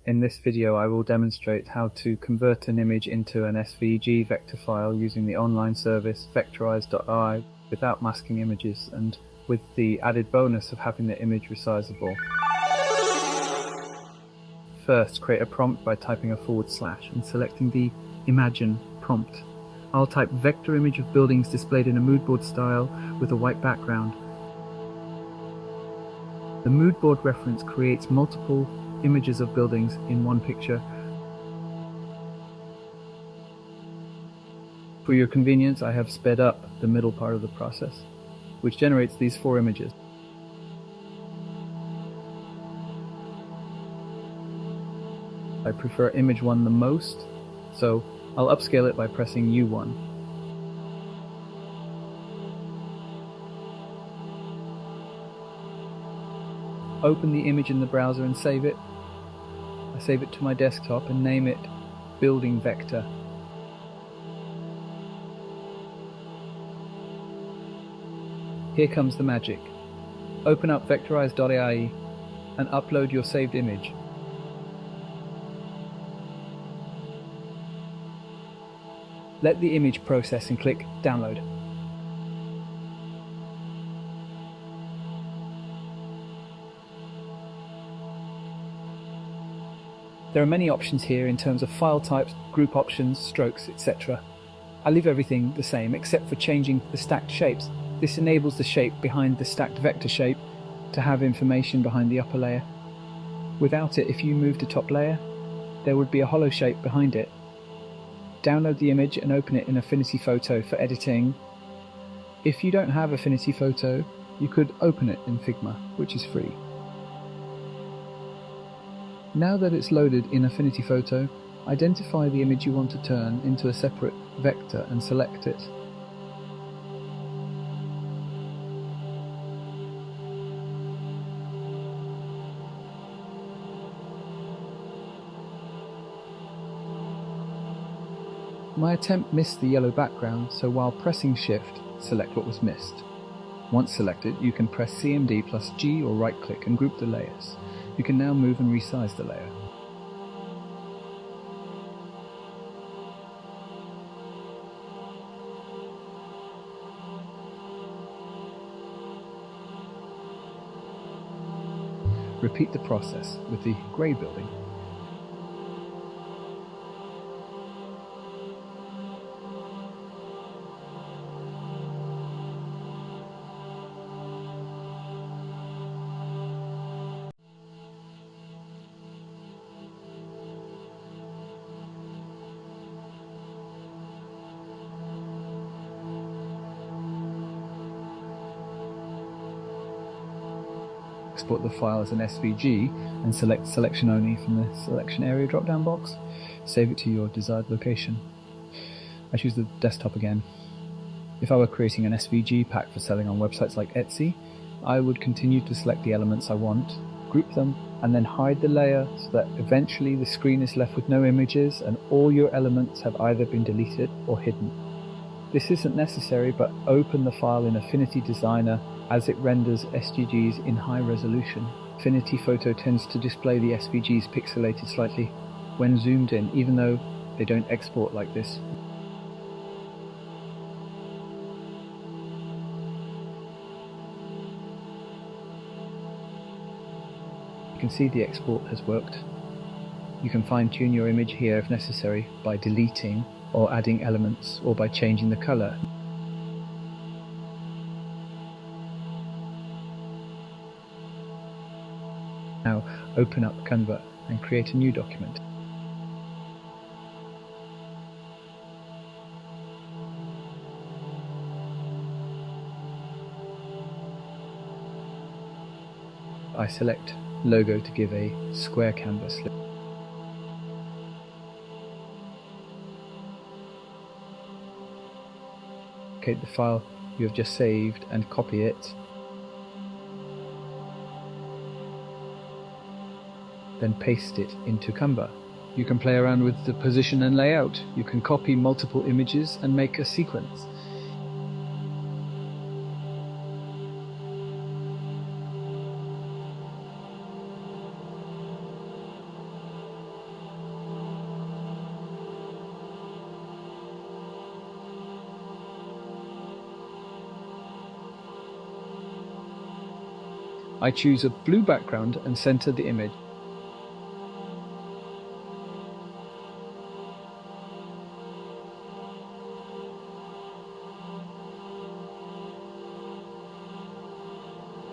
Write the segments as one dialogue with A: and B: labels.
A: In this video I will demonstrate how to convert an image into an SVG vector file using the online service resized.ai without masking images and with the added bonus of having the image resizable. First, create a prompt by typing a / and selecting the Imagine prompt. I'll type vector image of buildings displayed in a moodboard style with a white background. The moodboard reference creates multiple images of buildings in one picture. For your convenience, I have sped up the middle part of the process, which generates these 4 images. I prefer image 1 the most, so I'll upscale it by pressing U1. Open the image in the browser and save it. I save it to my desktop and name it Building Vector. Here comes the magic. Open up vectorized.ai and upload your saved image. Let the image process and click Download. There are many options here in terms of file types, group options, strokes, etc. I leave everything the same except for changing the stacked shapes. This enables the shape behind the stacked vector shape to have information behind the upper layer. Without it, if you move the top layer, there would be a hollow shape behind it. Download the image and open it in Affinity Photo for editing. If you don't have Affinity Photo, you could open it in Figma, which is free. Now that it's loaded in Affinity Photo, identify the image you want to turn into a separate vector and select it. My attempt missed the yellow background, so while pressing Shift, select what was missed. Once selected, you can press CMD plus G or right-click and group the layers. You can now move and resize the layer. Repeat the process with the grey building. Export the file as an SVG and select Selection Only from the Selection Area drop-down box. Save it to your desired location. I choose the desktop again. If I were creating an SVG pack for selling on websites like Etsy, I would continue to select the elements I want, group them, and then hide the layer so that eventually the screen is left with no images and all your elements have either been deleted or hidden. This isn't necessary, but open the file in Affinity Designer as it renders SVGs in high resolution. Affinity Photo tends to display the SVGs pixelated slightly when zoomed in, even though they don't export like this. You can see the export has worked. You can fine-tune your image here if necessary by deleting or adding elements or by changing the color. Now open up Canva and create a new document. I select logo to give a square canvas look. Locate the file you have just saved and copy it. Then paste it into Canva. You can play around with the position and layout. You can copy multiple images and make a sequence. I choose a blue background and center the image.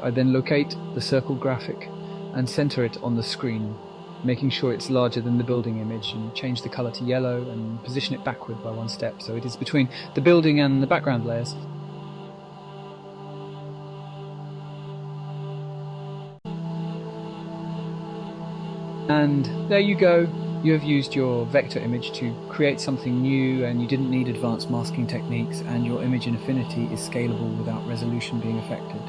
A: I then locate the circle graphic and center it on the screen, making sure it's larger than the building image, and change the color to yellow and position it backward by one step so it is between the building and the background layers. And there you go. You have used your vector image to create something new, and you didn't need advanced masking techniques, and your image in Affinity is scalable without resolution being affected.